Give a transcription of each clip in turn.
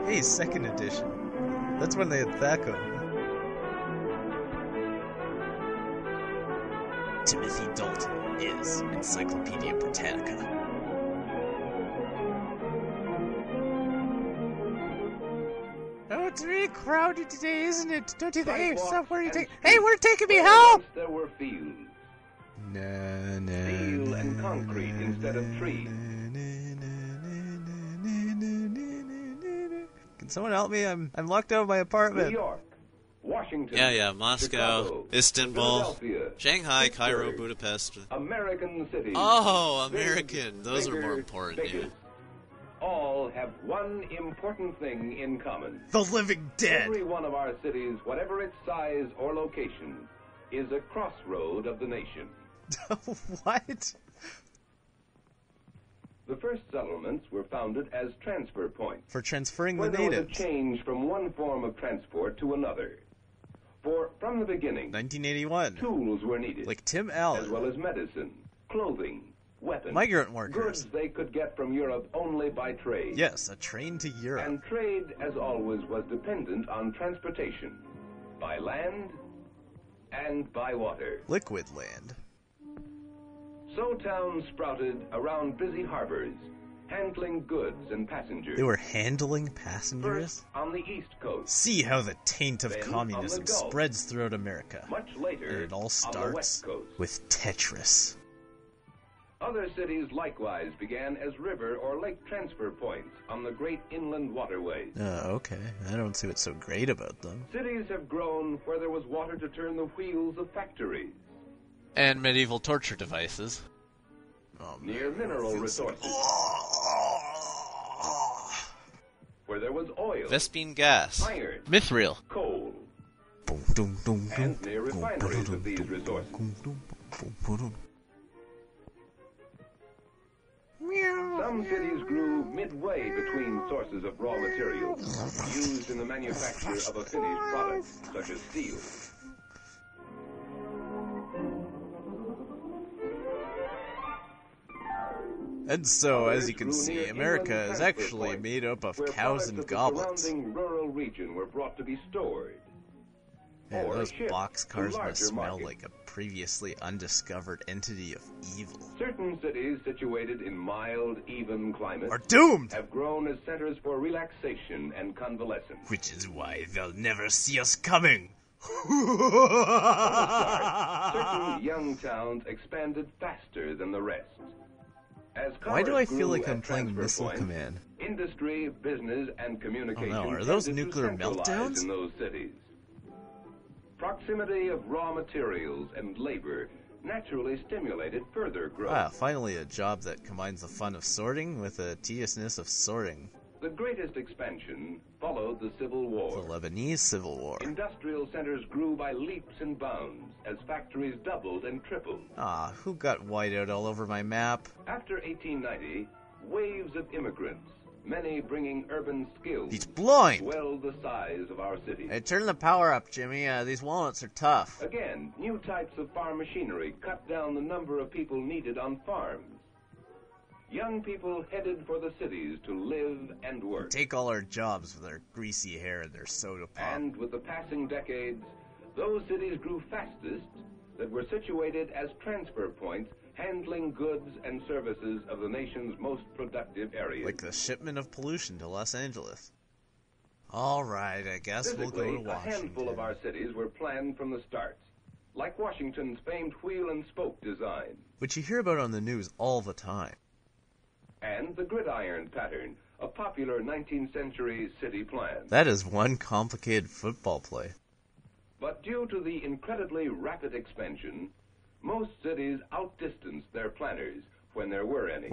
Hey, second edition. That's when they had Thaco. Timothy Dalton is Encyclopedia Britannica. Oh, it's really crowded today, isn't it? Don't you think? Hey, stop, where are you taking? Hey, where are you taking me? Help! There were fields. Steel and concrete instead of trees. Can someone help me? I'm locked out of my apartment. New York, Washington, Yeah, Moscow, Chicago, Istanbul, Philadelphia, Shanghai, Pittsburgh, Cairo, Budapest. American cities. Oh, big, American. Those are more bigger, important, biggest, yeah. all have one important thing in common. The living dead. Every one of our cities, whatever its size or location, is a crossroad of the nation. What? The first settlements were founded as transfer points. For transferring where the there was a natives. change from one form of transport to another. For from the beginning, 1981. tools were needed, Like Tim as Allen. well as medicine, clothing, weapons, Migrant workers. goods they could get from Europe only by trade. Yes, a train to Europe. And trade, as always, was dependent on transportation, by land and by water. Liquid land. So towns sprouted around busy harbors, handling goods and passengers. They were handling passengers? First on the East Coast. See how the taint of Then on communism the Gulf. spreads throughout America. Much later, And it all on the West starts Coast. with Tetris. Other cities likewise began as river or lake transfer points on the great inland waterways. Okay. I don't see what's so great about them. Cities have grown where there was water to turn the wheels of factories. And medieval torture devices. Oh, Near mineral resources. Where there was oil, Vespine gas. iron, Mithril. coal, Boom, doom, doom, and doom, near boom, refineries boom, of these doom, resources. boom, boom, boom, boom. Some cities grew midway between sources of raw materials used in the manufacture of a finished product, such as steel. And so, as Others you can grew see, near America inland is transfer actually points, made up of where cows products and of the goblins. surrounding rural region were brought to be stored. Yeah, or those shipped boxcars to must larger smell markets. like a previously undiscovered entity of evil. Certain cities situated in mild, even climates Are doomed! have grown as centers for relaxation and convalescence. Which is why they'll never see us coming. Certain young towns expanded faster than the rest. As Why do I commerce feel grew like at I'm playing transfer Missile points, Command? Industry, business, and communication Oh no, are those tended to nuclear centralize meltdowns? in those cities. Proximity of raw materials and labor naturally stimulated further growth. Ah, finally a job that combines the fun of sorting with the tediousness of sorting. The greatest expansion followed the Civil War. The Lebanese Civil War. Industrial centers grew by leaps and bounds as factories doubled and tripled. Ah, who got whiteout all over my map? After 1890, waves of immigrants, many bringing urban skills, He's blind! swelled the size of our cities. Hey, turn the power up, Jimmy. These walnuts are tough. Again, new types of farm machinery cut down the number of people needed on farms. Young people headed for the cities to live and work. Take all our jobs with their greasy hair and their soda pop. And with the passing decades, those cities grew fastest that were situated as transfer points handling goods and services of the nation's most productive areas. Like the shipment of pollution to Los Angeles. Alright, I guess we'll go Physically, to a Washington. handful of our cities were planned from the start, like Washington's famed wheel and spoke design, Which you hear about on the news all the time. and the gridiron pattern, a popular 19th century city plan. That is one complicated football play. But due to the incredibly rapid expansion, most cities outdistanced their planners, when there were any,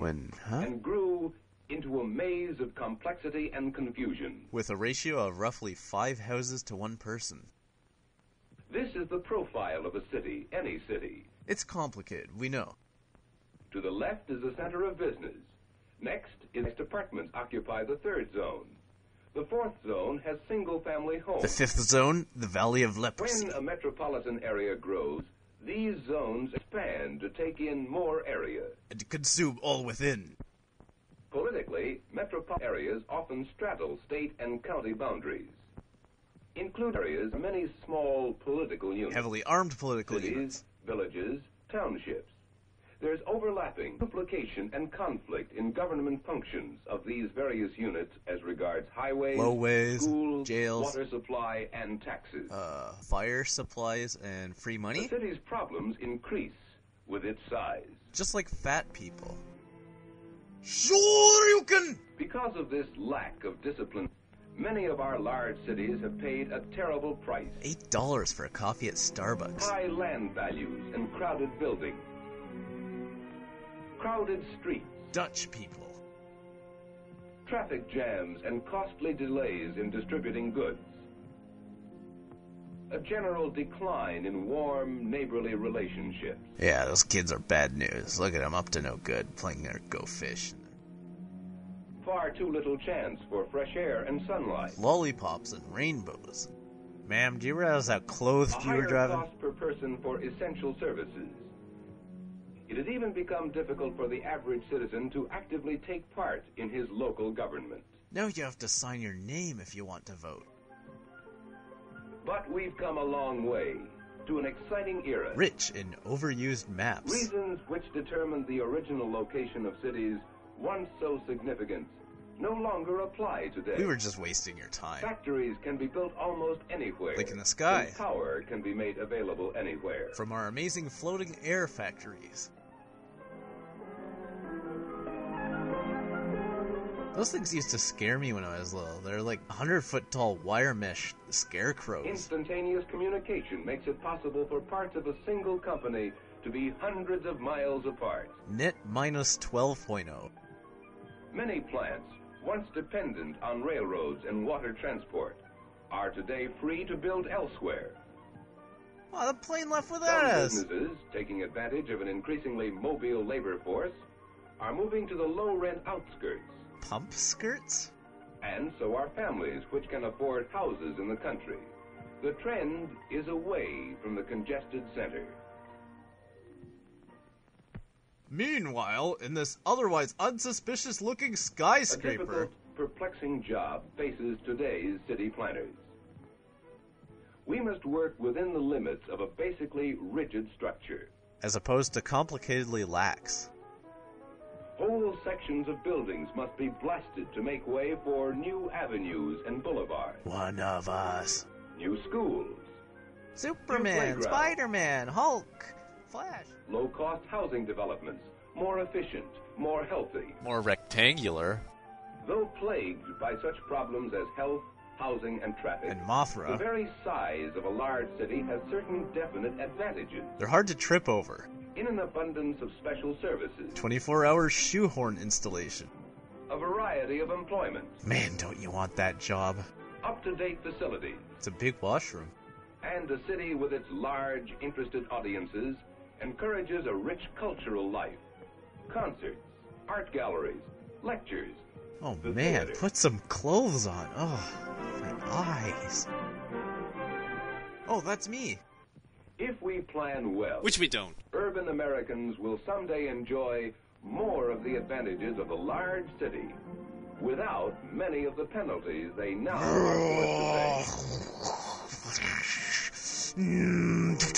and grew into a maze of complexity and confusion. With a ratio of roughly 5 houses to 1 person. This is the profile of a city, any city. It's complicated, we know. To the left is the center of business. Next is apartments occupy the third zone. The fourth zone has single-family homes. The 5th zone, the Valley of Leprosy. When a metropolitan area grows, These zones expand to take in more area. And to consume all within. Politically, metropolitan areas often straddle state and county boundaries. Include areas of many small political units. Heavily armed political cities, units. Villages, townships. There's overlapping, duplication, and conflict in government functions of these various units as regards highways, flowways, schools, jails, water supply, and taxes. Fire supplies and free money? The city's problems increase with its size. Just like fat people. Sure you can! Because of this lack of discipline, many of our large cities have paid a terrible price. $8 for a coffee at Starbucks. High land values and crowded buildings. Crowded streets. Dutch people. Traffic jams and costly delays in distributing goods. A general decline in warm, neighborly relationships. Yeah, those kids are bad news. Look at them, up to no good, playing their Go Fish. Far too little chance for fresh air and sunlight. Lollipops and rainbows. Ma'am, do you realize how clothed you were driving? A higher cost per person for essential services. It has even become difficult for the average citizen to actively take part in his local government. Now you have to sign your name if you want to vote. But we've come a long way to an exciting era. Rich in overused maps. Reasons which determined the original location of cities, once so significant, no longer apply today. We were just wasting your time. Factories can be built almost anywhere. Like in the sky. And power can be made available anywhere. From our amazing floating air factories. Those things used to scare me when I was little. They're like 100-foot tall wire mesh scarecrows. Instantaneous communication makes it possible for parts of a single company to be hundreds of miles apart. Net minus 12.0. Many plants, once dependent on railroads and water transport, are today free to build elsewhere. Wow, the plane left without Some us. businesses, taking advantage of an increasingly mobile labor force, are moving to the low-rent outskirts. Pump skirts? And so are families which can afford houses in the country. The trend is away from the congested center. Meanwhile, in this otherwise unsuspicious-looking skyscraper... A difficult, perplexing job faces today's city planners. We must work within the limits of a basically rigid structure. As opposed to complicatedly lax. Whole sections of buildings must be blasted to make way for new avenues and boulevards. One of us. New schools. Superman, Spider-Man, Hulk, Flash. Low-cost housing developments. More efficient, more healthy. More rectangular. Though plagued by such problems as health, housing, and traffic, and Mothra, the very size of a large city has certain definite advantages. They're hard to trip over. In an abundance of special services. 24-hour shoehorn installation. A variety of employment. Man, don't you want that job. Up-to-date facilities. It's a big washroom. And a city with its large, interested audiences encourages a rich cultural life. Concerts, art galleries, lectures. Oh man, put some clothes on. Oh, my eyes. Oh, that's me. If we plan well, which we don't, urban Americans will someday enjoy more of the advantages of a large city without many of the penalties they now are forced to pay.